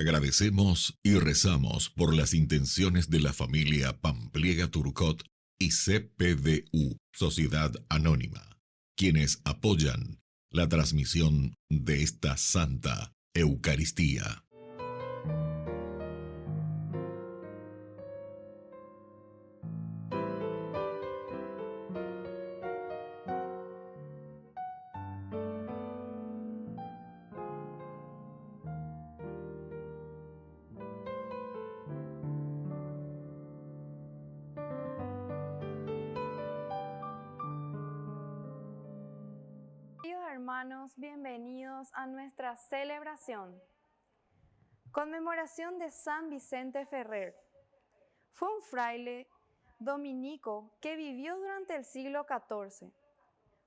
Agradecemos y rezamos por las intenciones de la familia Pampliega Turcot y CPDU, Sociedad Anónima, quienes apoyan la transmisión de esta Santa Eucaristía. Hermanos, bienvenidos a nuestra celebración. Conmemoración de San Vicente Ferrer. Fue un fraile dominico que vivió durante el siglo XIV.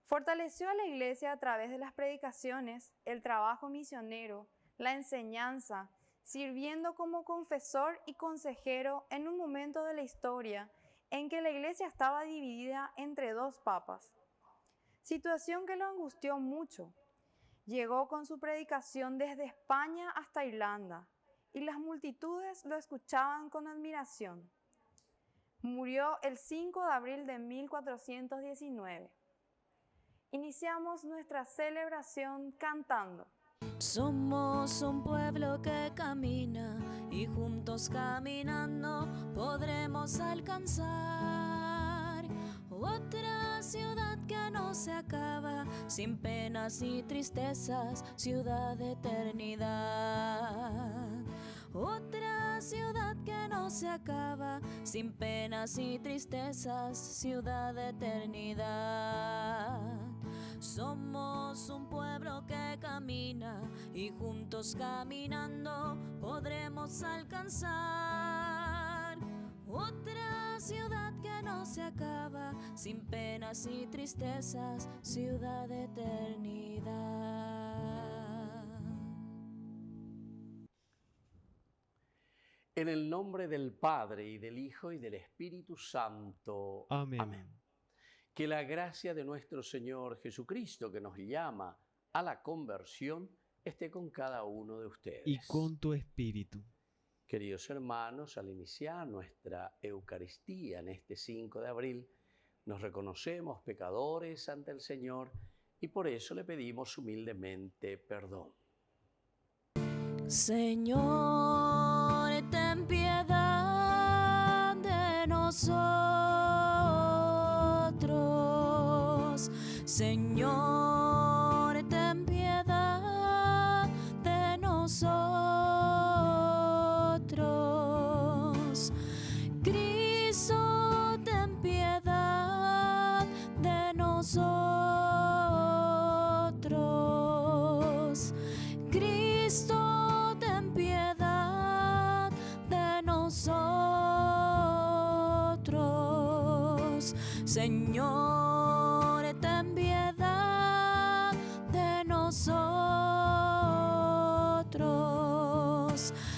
Fortaleció a la Iglesia a través de las predicaciones, el trabajo misionero, la enseñanza, sirviendo como confesor y consejero en un momento de la historia en que la Iglesia estaba dividida entre dos papas. Situación que lo angustió mucho. Llegó con su predicación desde España hasta Irlanda y las multitudes lo escuchaban con admiración. Murió el 5 de abril de 1419. Iniciamos nuestra celebración cantando. Somos un pueblo que camina y juntos caminando podremos alcanzar otra ciudad que no se acaba, sin penas y tristezas, ciudad de eternidad. Otra ciudad que no se acaba, sin penas y tristezas, ciudad de eternidad. Somos un pueblo que camina y juntos caminando podremos alcanzar otra ciudad que no se acaba, sin penas y tristezas, ciudad de eternidad. En el nombre del Padre, y del Hijo, y del Espíritu Santo. Amén. Amén. Que la gracia de nuestro Señor Jesucristo, que nos llama a la conversión, esté con cada uno de ustedes. Y con tu espíritu. Queridos hermanos, al iniciar nuestra Eucaristía en este 5 de abril, nos reconocemos pecadores ante el Señor y por eso le pedimos humildemente perdón. Señor, ten piedad de nosotros. Señor, ten piedad de nosotros. Cristo, ten piedad de nosotros. Cristo, ten piedad de nosotros. Señor, ten piedad de nosotros.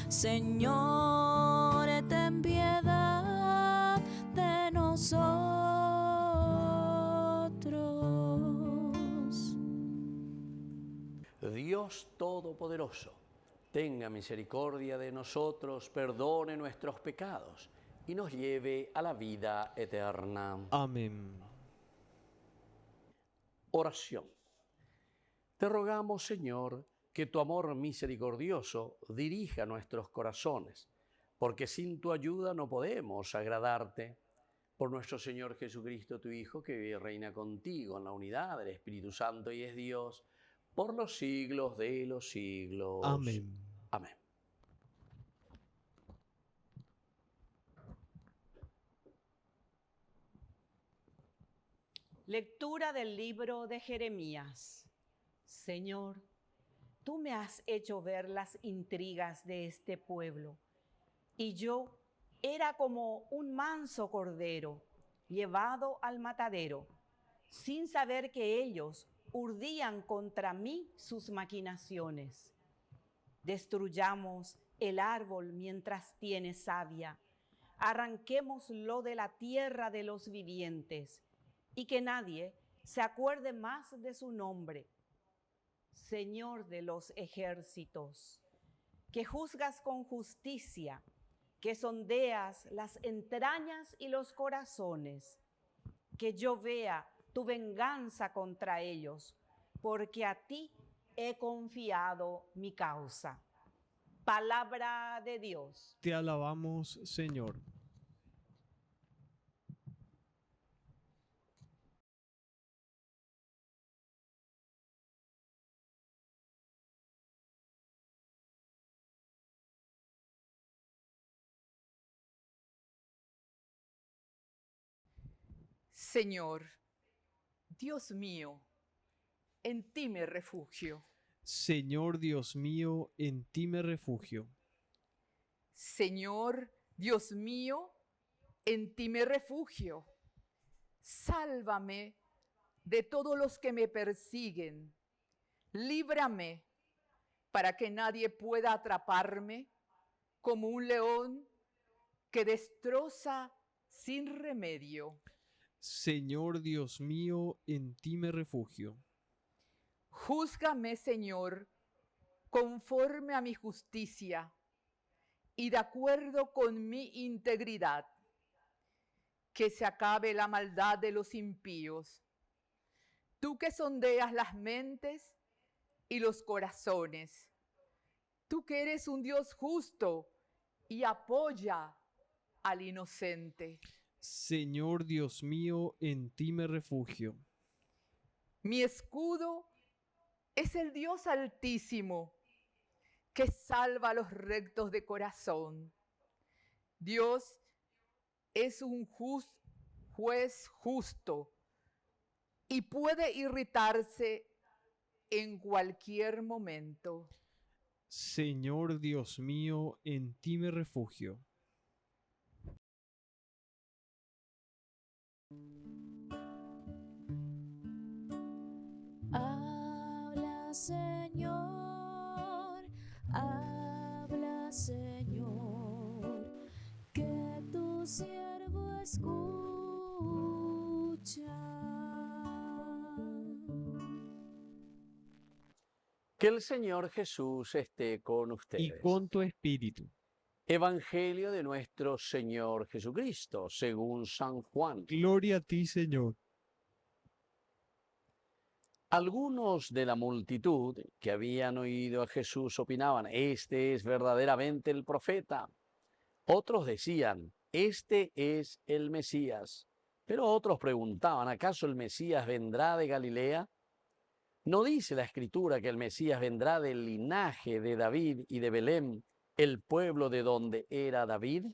Señor, ten piedad de nosotros. Dios Todopoderoso, tenga misericordia de nosotros, perdone nuestros pecados y nos lleve a la vida eterna. Amén. Oración. Te rogamos, Señor, que tu amor misericordioso dirija nuestros corazones, porque sin tu ayuda no podemos agradarte. Por nuestro Señor Jesucristo, tu Hijo, que vive y reina contigo en la unidad del Espíritu Santo y es Dios, por los siglos de los siglos. Amén. Amén. Lectura del libro de Jeremías. Señor, tú me has hecho ver las intrigas de este pueblo, y yo era como un manso cordero llevado al matadero, sin saber que ellos urdían contra mí sus maquinaciones. Destruyamos el árbol mientras tiene savia, arranquémoslo de la tierra de los vivientes, y que nadie se acuerde más de su nombre. Señor de los ejércitos, que juzgas con justicia, que sondeas las entrañas y los corazones, que yo vea tu venganza contra ellos, porque a ti he confiado mi causa. Palabra de Dios. Te alabamos, Señor. Señor, Dios mío, en ti me refugio. Señor Dios mío, en ti me refugio. Señor, Dios mío, en ti me refugio. Sálvame de todos los que me persiguen. Líbrame para que nadie pueda atraparme como un león que destroza sin remedio. Señor Dios mío, en ti me refugio. Júzgame, Señor, conforme a mi justicia y de acuerdo con mi integridad. Que se acabe la maldad de los impíos. Tú que sondeas las mentes y los corazones. Tú que eres un Dios justo y apoya al inocente. Señor Dios mío, en ti me refugio. Mi escudo es el Dios Altísimo, que salva a los rectos de corazón. Dios es un juez justo y puede irritarse en cualquier momento. Señor Dios mío, en ti me refugio. Habla, Señor, que tu siervo escucha. Que el Señor Jesús esté con Y ustedes. con tu espíritu. Evangelio de nuestro Señor Jesucristo, según San Juan. Gloria a ti, Señor. Algunos de la multitud que habían oído a Jesús opinaban, este es verdaderamente el profeta. Otros decían, este es el Mesías. Pero otros preguntaban, ¿acaso el Mesías vendrá de Galilea? ¿No dice la Escritura que el Mesías vendrá del linaje de David y de Belén, el pueblo de donde era David?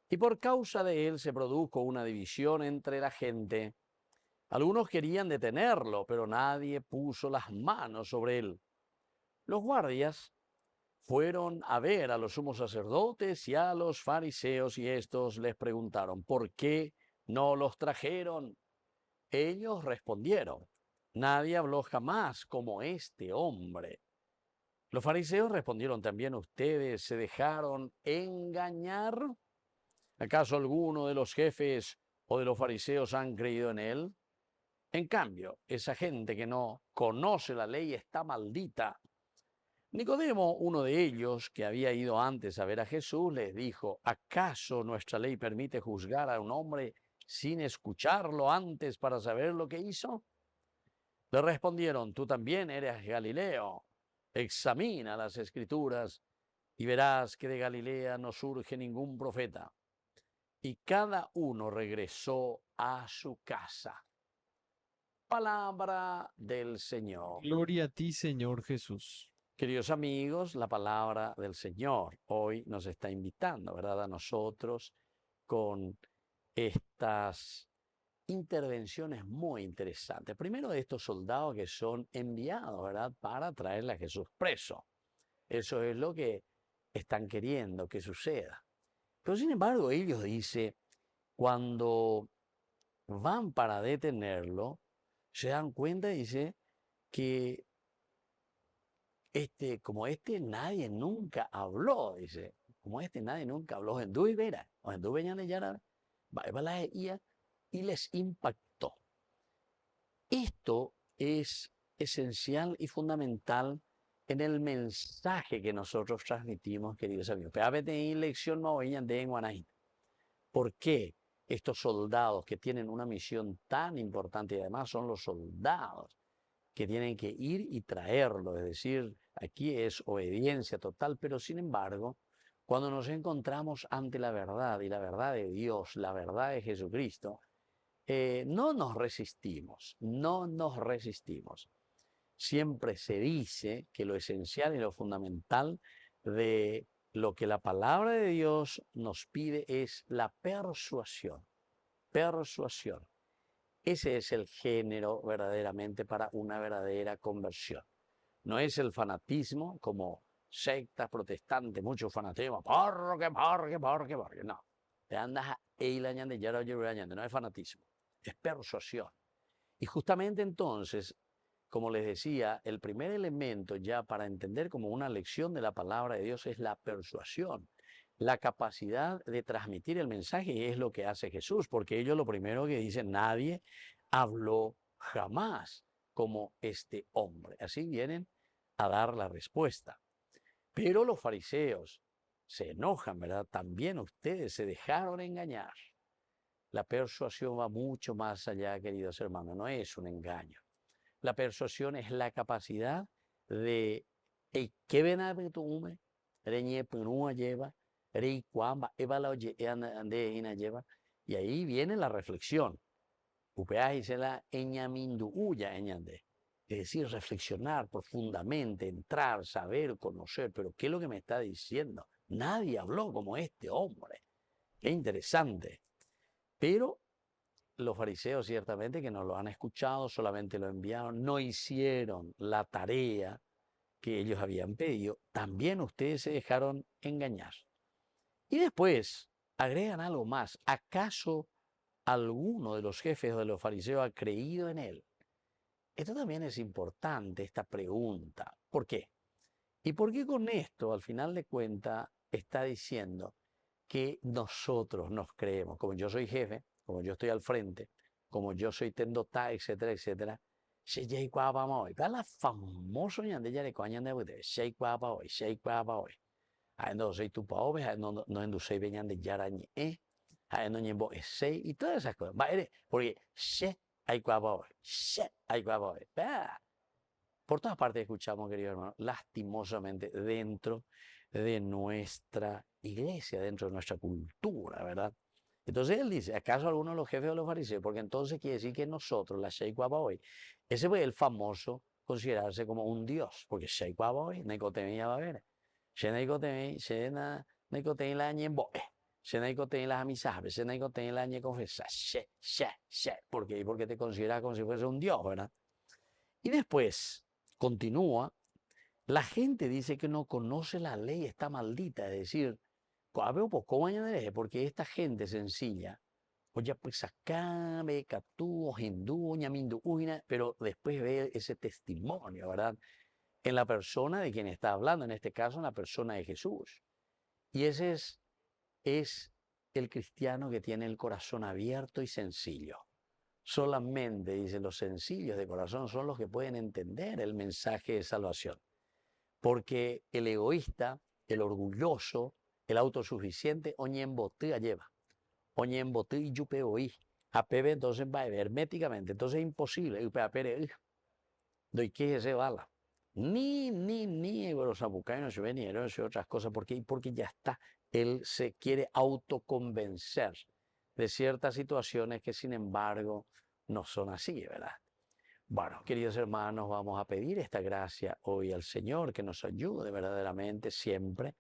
Y por causa de él se produjo una división entre la gente. Algunos querían detenerlo, pero nadie puso las manos sobre él. Los guardias fueron a ver a los sumos sacerdotes y a los fariseos y estos les preguntaron, ¿por qué no los trajeron? Ellos respondieron, nadie habló jamás como este hombre. Los fariseos respondieron también, ¿ustedes se dejaron engañar? ¿Acaso alguno de los jefes o de los fariseos han creído en él? En cambio, esa gente que no conoce la ley está maldita. Nicodemo, uno de ellos, que había ido antes a ver a Jesús, les dijo, ¿acaso nuestra ley permite juzgar a un hombre sin escucharlo antes para saber lo que hizo? Le respondieron, tú también eres Galileo. Examina las Escrituras y verás que de Galilea no surge ningún profeta. Y cada uno regresó a su casa. Palabra del Señor. Gloria a ti, Señor Jesús. Queridos amigos, la palabra del Señor hoy nos está invitando, ¿verdad?, a nosotros con estas intervenciones muy interesantes. Primero, de estos soldados que son enviados, ¿verdad?, para traerle a Jesús preso. Eso es lo que están queriendo que suceda. Pero sin embargo, ellos dicen, cuando van para detenerlo, se dan cuenta, dice, que como nadie nunca habló, dice, como nadie nunca habló, y les impactó. Esto es esencial y fundamental en el mensaje que nosotros transmitimos, queridos amigos. ¿Por qué estos soldados que tienen una misión tan importante y además son los soldados que tienen que ir y traerlo? Es decir, aquí es obediencia total, pero sin embargo, cuando nos encontramos ante la verdad y la verdad de Dios, la verdad de Jesucristo, no nos resistimos, no nos resistimos. Siempre se dice que lo esencial y lo fundamental de lo que la palabra de Dios nos pide es la persuasión. Persuasión. Ese es el género verdaderamente para una verdadera conversión. No es el fanatismo como sectas protestantes, mucho fanatismo, porque. No. No es fanatismo, es persuasión. Y justamente entonces, como les decía, el primer elemento ya para entender como una lección de la palabra de Dios es la persuasión, la capacidad de transmitir el mensaje, y es lo que hace Jesús, porque ellos lo primero que dicen, nadie habló jamás como este hombre. Así vienen a dar la respuesta. Pero los fariseos se enojan, ¿verdad? También ustedes se dejaron engañar. La persuasión va mucho más allá, queridos hermanos, no es un engaño. La persuasión es la capacidad de y ahí viene la reflexión. Es decir, reflexionar profundamente, entrar, saber, conocer, pero ¿qué es lo que me está diciendo? Nadie habló como este hombre. Qué interesante. Pero los fariseos ciertamente que no lo han escuchado, solamente lo enviaron, no hicieron la tarea que ellos habían pedido. También ustedes se dejaron engañar. Y después agregan algo más. ¿Acaso alguno de los jefes de los fariseos ha creído en él? Esto también es importante, esta pregunta. ¿Por qué? ¿Y por qué con esto, al final de cuentas, está diciendo que nosotros nos creemos? Como yo soy jefe, como yo estoy al frente, como yo soy tendotá, etcétera, etcétera. Shei Kwapa hoy. Vean la famosa ñande ya de coña de ustedes. Shei Kwapa hoy, Shei Kwapa hoy. Entonces tu pa ove, no endusei veñan de yarañe, no ñembo sei y todas esas cosas. Porque she hay Kwapa hoy, she hay Kwapa hoy. Por todas partes escuchamos, queridos hermanos, lastimosamente dentro de nuestra iglesia, dentro de nuestra cultura, ¿verdad? Entonces él dice, ¿acaso alguno de los jefes de los fariseos? Porque entonces quiere decir que nosotros, la Shei Kwabaoy, ese fue el famoso considerarse como un dios, porque Shei Kwabaoy, Necotemi ya va a ver, Necotemi la ñemboe, Necotemi la amisabe, Necotemi la ñe confesa, ¿por qué? Porque te consideras como si fuese un dios, ¿verdad? Y después continúa, la gente dice que no conoce la ley, está maldita, es decir, porque esta gente sencilla, oye, pues acá ve catú, hindú, ñamindu, pero después ve ese testimonio, ¿verdad? En la persona de quien está hablando, en este caso en la persona de Jesús. Y ese es el cristiano que tiene el corazón abierto y sencillo. Solamente, dicen, los sencillos de corazón son los que pueden entender el mensaje de salvación. Porque el egoísta, el orgulloso, el autosuficiente, oñembotea lleva. Oñembotea y yupe oí. Apebe entonces va a ver herméticamente. Entonces es imposible. Doy que se bala. Ni los sabucanos se ven y otras cosas. ¿Por qué? Porque ya está. Él se quiere autoconvencer de ciertas situaciones que sin embargo no son así, ¿verdad? Bueno, queridos hermanos, vamos a pedir esta gracia hoy al Señor que nos ayude verdaderamente siempre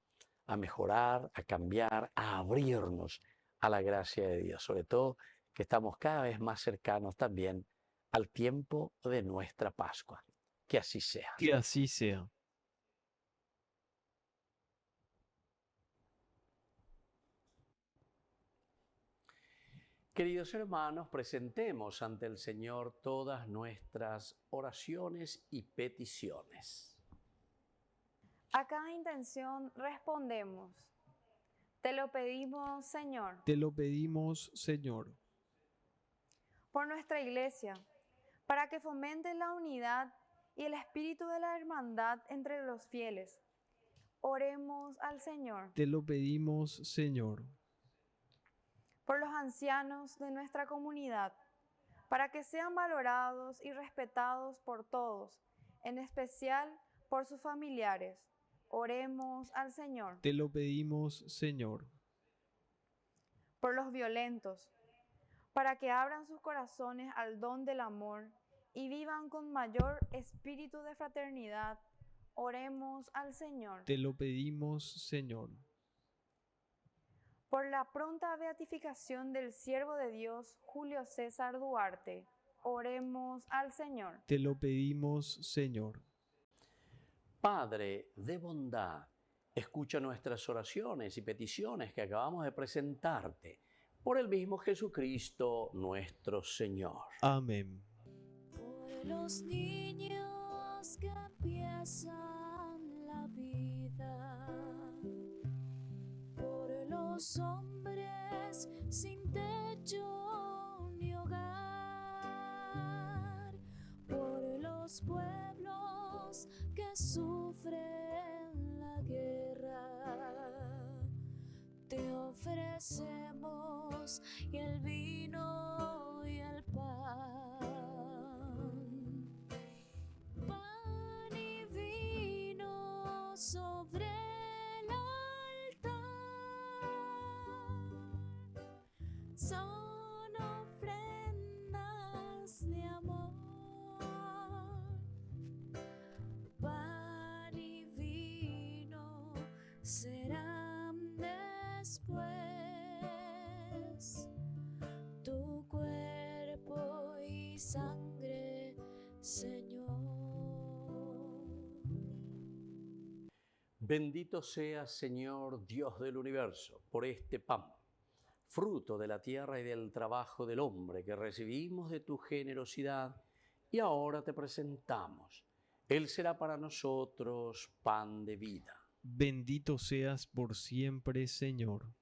a mejorar, a cambiar, a abrirnos a la gracia de Dios. Sobre todo que estamos cada vez más cercanos también al tiempo de nuestra Pascua. Que así sea. Que así sea. Queridos hermanos, presentemos ante el Señor todas nuestras oraciones y peticiones. A cada intención respondemos. Te lo pedimos, Señor. Te lo pedimos, Señor. Por nuestra iglesia, para que fomente la unidad y el espíritu de la hermandad entre los fieles. Oremos al Señor. Te lo pedimos, Señor. Por los ancianos de nuestra comunidad, para que sean valorados y respetados por todos, en especial por sus familiares. Oremos al Señor. Te lo pedimos, Señor. Por los violentos, para que abran sus corazones al don del amor y vivan con mayor espíritu de fraternidad. Oremos al Señor. Te lo pedimos, Señor. Por la pronta beatificación del siervo de Dios, Julio César Duarte. Oremos al Señor. Te lo pedimos, Señor. Padre de bondad, escucha nuestras oraciones y peticiones que acabamos de presentarte por el mismo Jesucristo nuestro Señor. Amén. Por los niños que empiezan la vida, por los hombres sin techo ni hogar, por los pueblos que sufren la guerra, te ofrecemos el vino y el pan, pan y vino sobre el altar, son ofrendas de amor. Pan y vino serán después tu cuerpo y sangre, Señor. Bendito seas, Señor, Dios del universo, por este pan, fruto de la tierra y del trabajo del hombre que recibimos de tu generosidad y ahora te presentamos. Él será para nosotros pan de vida. Bendito seas por siempre, Señor.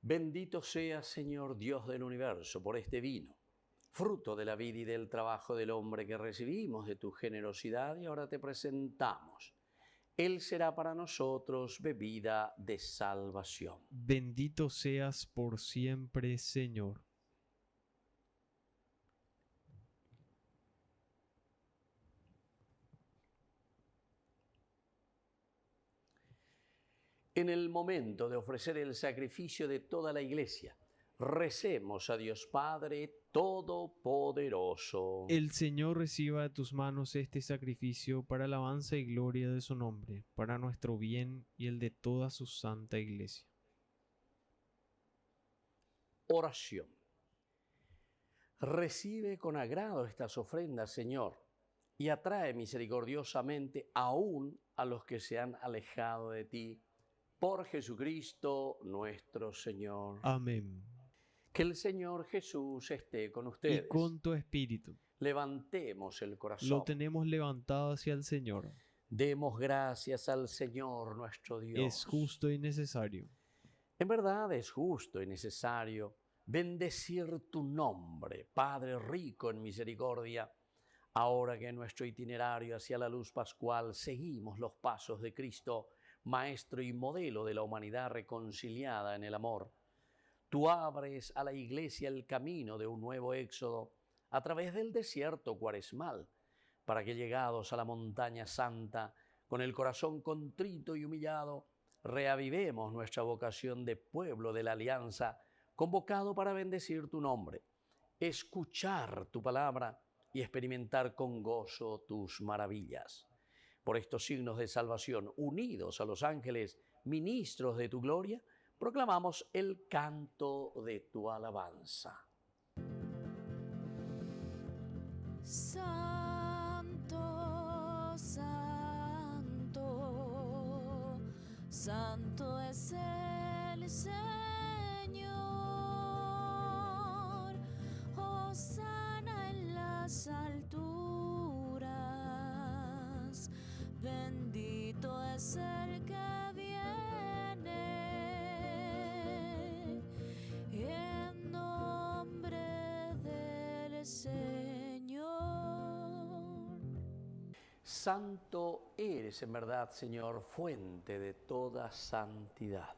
Bendito seas, Señor, Dios del universo, por este vino, fruto de la vida y del trabajo del hombre que recibimos de tu generosidad y ahora te presentamos. Él será para nosotros bebida de salvación. Bendito seas por siempre, Señor. En el momento de ofrecer el sacrificio de toda la Iglesia, recemos a Dios Padre Todopoderoso. El Señor reciba de tus manos este sacrificio para alabanza y gloria de su nombre, para nuestro bien y el de toda su santa Iglesia. Oración. Recibe con agrado estas ofrendas, Señor, y atrae misericordiosamente aún a los que se han alejado de ti. Por Jesucristo nuestro Señor. Amén. Que el Señor Jesús esté con ustedes. Y con tu espíritu. Levantemos el corazón. Lo tenemos levantado hacia el Señor. Demos gracias al Señor nuestro Dios. Es justo y necesario. En verdad es justo y necesario bendecir tu nombre, Padre rico en misericordia, ahora que en nuestro itinerario hacia la luz pascual seguimos los pasos de Cristo, Maestro y modelo de la humanidad reconciliada en el amor. Tú abres a la Iglesia el camino de un nuevo éxodo a través del desierto cuaresmal, para que llegados a la montaña santa, con el corazón contrito y humillado, reavivemos nuestra vocación de pueblo de la alianza, convocado para bendecir tu nombre, escuchar tu palabra y experimentar con gozo tus maravillas. Por estos signos de salvación, unidos a los ángeles, ministros de tu gloria, proclamamos el canto de tu alabanza. Santo, santo, santo es el Señor. Hosana en las alturas. Bendito es el que viene Santo eres en verdad, Señor, fuente de toda santidad.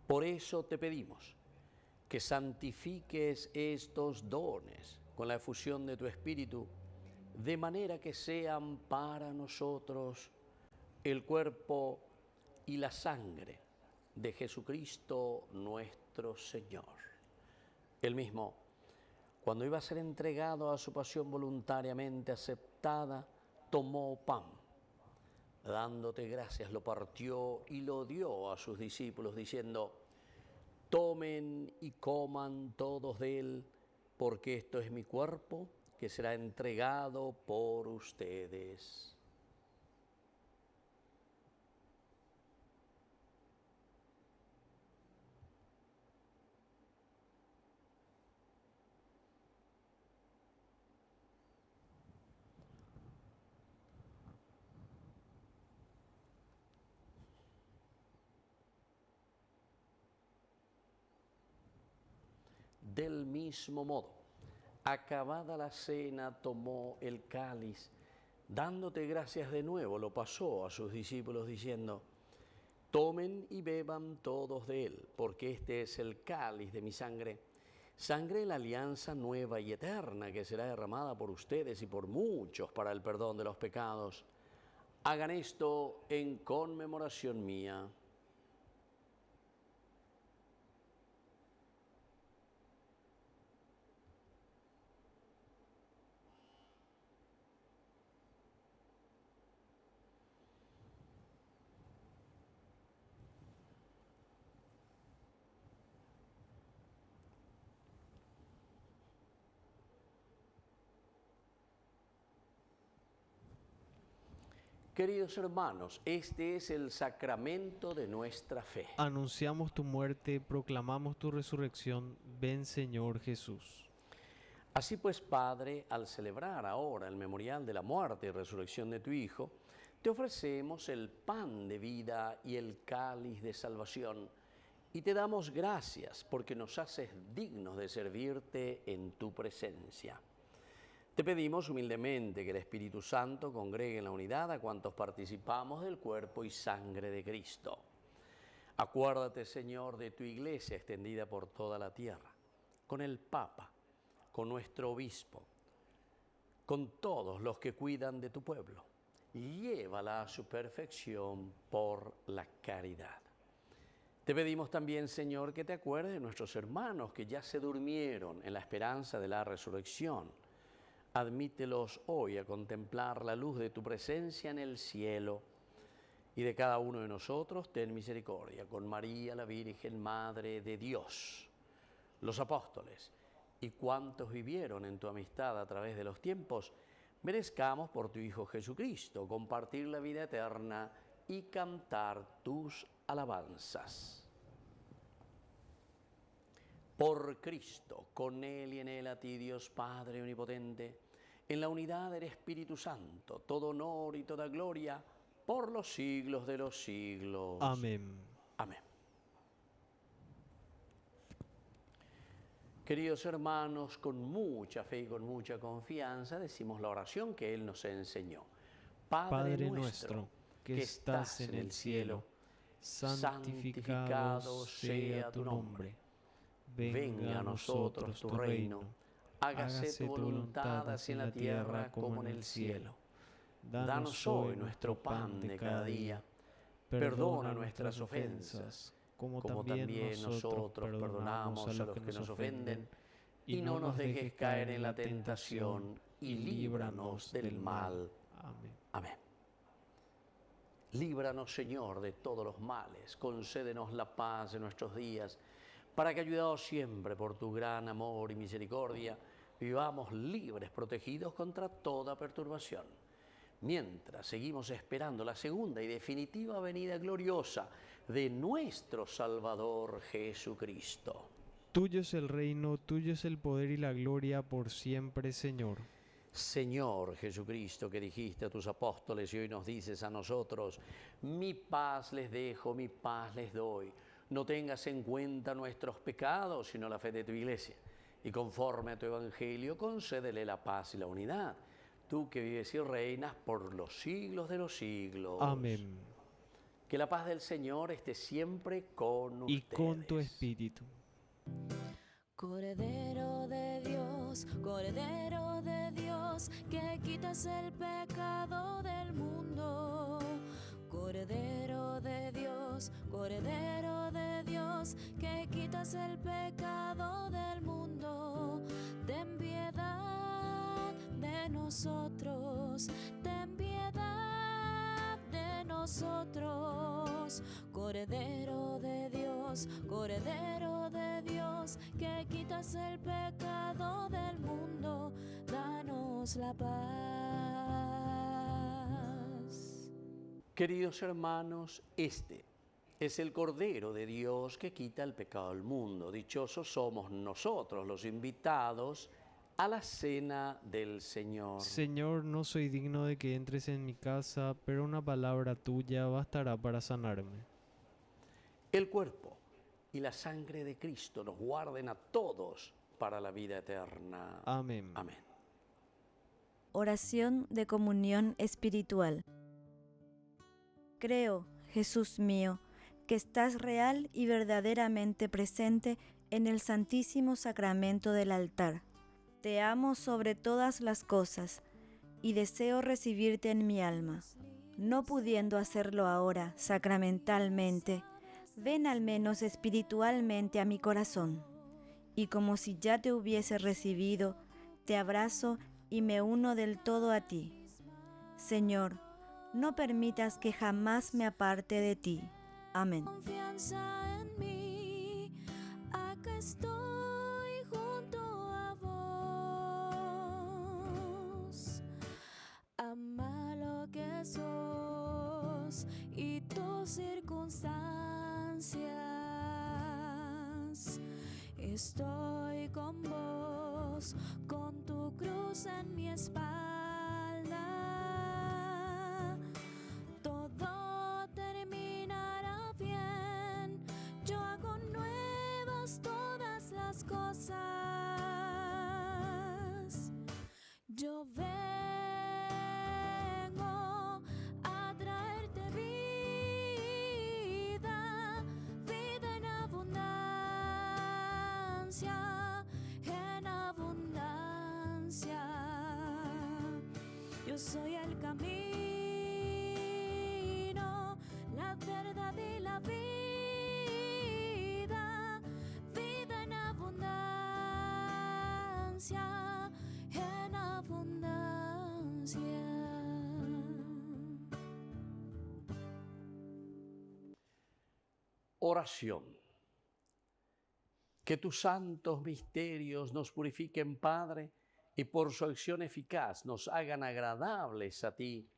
Por eso te pedimos que santifiques estos dones con la efusión de tu Espíritu, de manera que sean para nosotros el cuerpo y la sangre de Jesucristo nuestro Señor. Él mismo, cuando iba a ser entregado a su pasión voluntariamente aceptada, tomó pan. Dándote gracias, lo partió y lo dio a sus discípulos, diciendo: tomen y coman todos de él, porque esto es mi cuerpo, que será entregado por ustedes. Del mismo modo, acabada la cena, tomó el cáliz, dándote gracias de nuevo, lo pasó a sus discípulos diciendo: tomen y beban todos de él, porque este es el cáliz de mi sangre, sangre de la alianza nueva y eterna, que será derramada por ustedes y por muchos para el perdón de los pecados. Hagan esto en conmemoración mía. Queridos hermanos, este es el sacramento de nuestra fe. Anunciamos tu muerte, proclamamos tu resurrección. Ven, Señor Jesús. Así pues, Padre, al celebrar ahora el memorial de la muerte y resurrección de tu Hijo, te ofrecemos el pan de vida y el cáliz de salvación, y te damos gracias porque nos haces dignos de servirte en tu presencia. Te pedimos humildemente que el Espíritu Santo congregue en la unidad a cuantos participamos del cuerpo y sangre de Cristo. Acuérdate, Señor, de tu Iglesia extendida por toda la tierra, con el Papa, con nuestro Obispo, con todos los que cuidan de tu pueblo. Llévala a su perfección por la caridad. Te pedimos también, Señor, que te acuerdes de nuestros hermanos que ya se durmieron en la esperanza de la resurrección. Admítelos hoy a contemplar la luz de tu presencia en el cielo, y de cada uno de nosotros ten misericordia, con María, la Virgen Madre de Dios, los apóstoles y cuantos vivieron en tu amistad a través de los tiempos, merezcamos por tu Hijo Jesucristo compartir la vida eterna y cantar tus alabanzas. Por Cristo, con Él y en Él, a ti, Dios Padre Omnipotente, en la unidad del Espíritu Santo, todo honor y toda gloria, por los siglos de los siglos. Amén. Amén. Queridos hermanos, con mucha fe y con mucha confianza decimos la oración que Él nos enseñó. Padre nuestro, que estás en el cielo, santificado sea tu nombre. Venga a nosotros tu reino, hágase tu voluntad así en la tierra como en el cielo. Danos hoy nuestro pan de cada día, perdona nuestras ofensas, como también nosotros perdonamos a los que nos ofenden, y no nos dejes caer en la tentación, y líbranos del mal. Amén. Amén. Líbranos, Señor, de todos los males, concédenos la paz en nuestros días, para que, ayudados siempre por tu gran amor y misericordia, vivamos libres, protegidos contra toda perturbación, mientras seguimos esperando la segunda y definitiva venida gloriosa de nuestro Salvador Jesucristo. Tuyo es el reino, tuyo es el poder y la gloria por siempre, Señor. Señor Jesucristo, que dijiste a tus apóstoles y hoy nos dices a nosotros: mi paz les dejo, mi paz les doy. No tengas en cuenta nuestros pecados, sino la fe de tu Iglesia. Y conforme a tu Evangelio, concédele la paz y la unidad. tú que vives y reinas por los siglos de los siglos. Amén. Que la paz del Señor esté siempre con Y ustedes. con tu espíritu. Cordero de Dios, que quitas el pecado del mundo. Cordero de Dios, que quitas el pecado del mundo. Ten piedad de nosotros, ten piedad de nosotros. Cordero de Dios, que quitas el pecado del mundo, danos la paz. Queridos hermanos, este es el Cordero de Dios que quita el pecado del mundo. Dichosos somos nosotros, los invitados a la cena del Señor. Señor, no soy digno de que entres en mi casa, pero una palabra tuya bastará para sanarme. El cuerpo y la sangre de Cristo nos guarden a todos para la vida eterna. Amén. Amén. Oración de comunión espiritual. Creo, Jesús mío, que estás real y verdaderamente presente en el Santísimo Sacramento del altar. Te amo sobre todas las cosas y deseo recibirte en mi alma. No pudiendo hacerlo ahora sacramentalmente, ven al menos espiritualmente a mi corazón. Y como si ya te hubiese recibido, te abrazo y me uno del todo a ti. Señor, no permitas que jamás me aparte de ti. Amén. Confianza en mí, acá estoy junto a vos. Ama lo que sos y tus circunstancias. Estoy con vos, con tu cruz en mi espalda. Todo terminará bien. Yo hago nuevas todas las cosas. Yo vengo a traerte vida, vida en abundancia, en abundancia. Yo soy el camino, la verdad y la vida, vida en abundancia, en abundancia. Oración. Que tus santos misterios nos purifiquen, Padre, y por su acción eficaz nos hagan agradables a ti,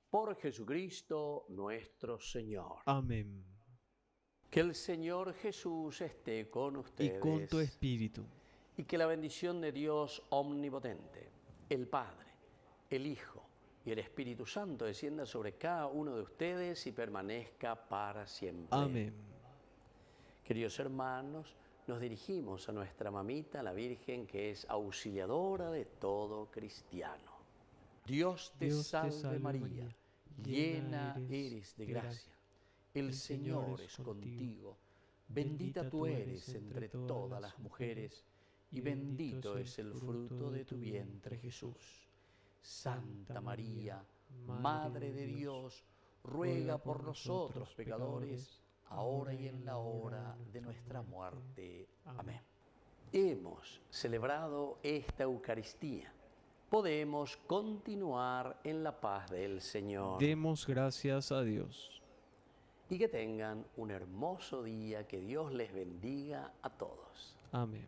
por Jesucristo nuestro Señor. Amén. Que el Señor Jesús esté con Y ustedes. con tu espíritu. Y que la bendición de Dios omnipotente, el Padre, el Hijo y el Espíritu Santo descienda sobre cada uno de ustedes y permanezca para siempre. Amén. Queridos hermanos, nos dirigimos a nuestra mamita, la Virgen, que es auxiliadora de todo cristiano. Dios te salve María, llena eres de gracia. El Señor es contigo. Bendita tú eres entre todas las mujeres, y bendito es el fruto de tu vientre, Jesús. Santa María, Madre de Dios, ruega por nosotros pecadores, ahora y en la hora de nuestra muerte. Amén. Hemos celebrado esta Eucaristía. Podemos continuar en la paz del Señor. Demos gracias a Dios. Y que tengan un hermoso día. Que Dios les bendiga a todos. Amén.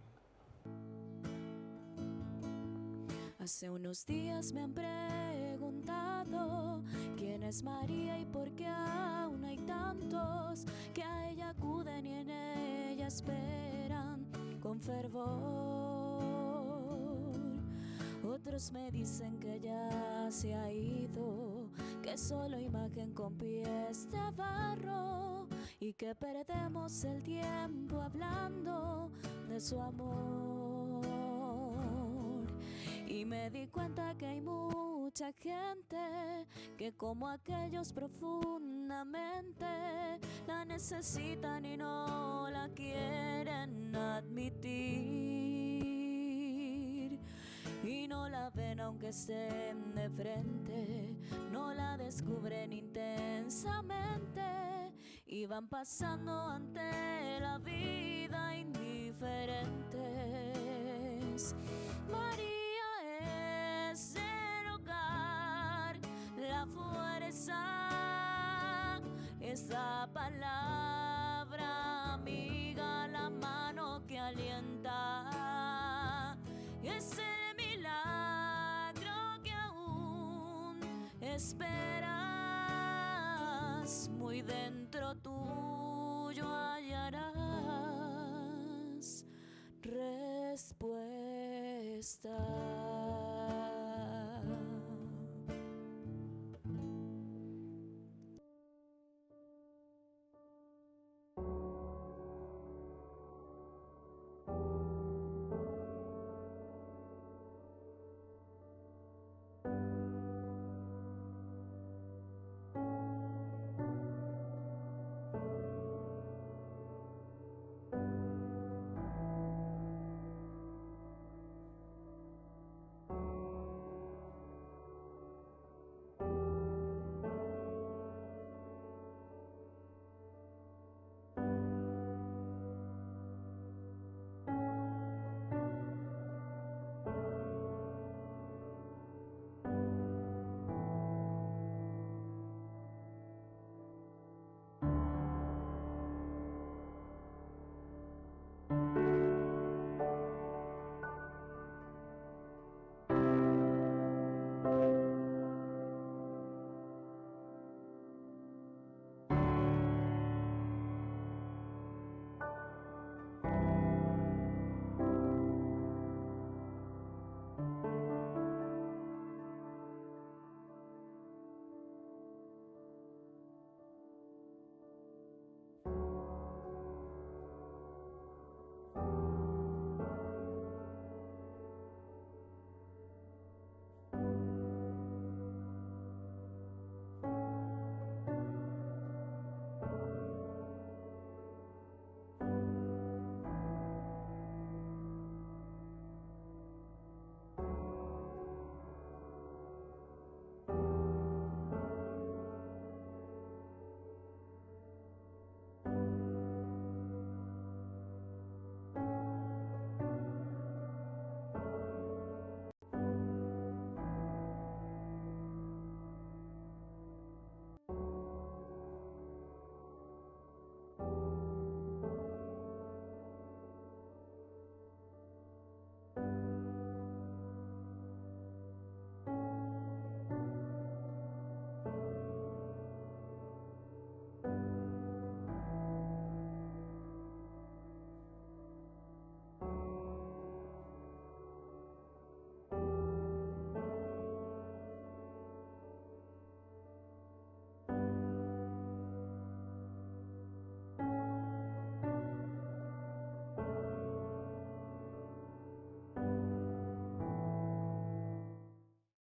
Hace unos días me han preguntado quién es María y por qué aún hay tantos que a ella acuden y en ella esperan con fervor. Otros me dicen que ya se ha ido, que solo imagen con pies de barro y que perdemos el tiempo hablando de su amor. Y me di cuenta que hay mucha gente que como aquellos profundamente la necesitan y no la quieren admitir. Y no la ven aunque estén de frente, no la descubren intensamente y van pasando ante la vida indiferentes. María es el hogar, la fuerza, esa palabra amiga, la mano que alienta, es el milagro que aún esperas, muy dentro tuyo hallarás respuesta.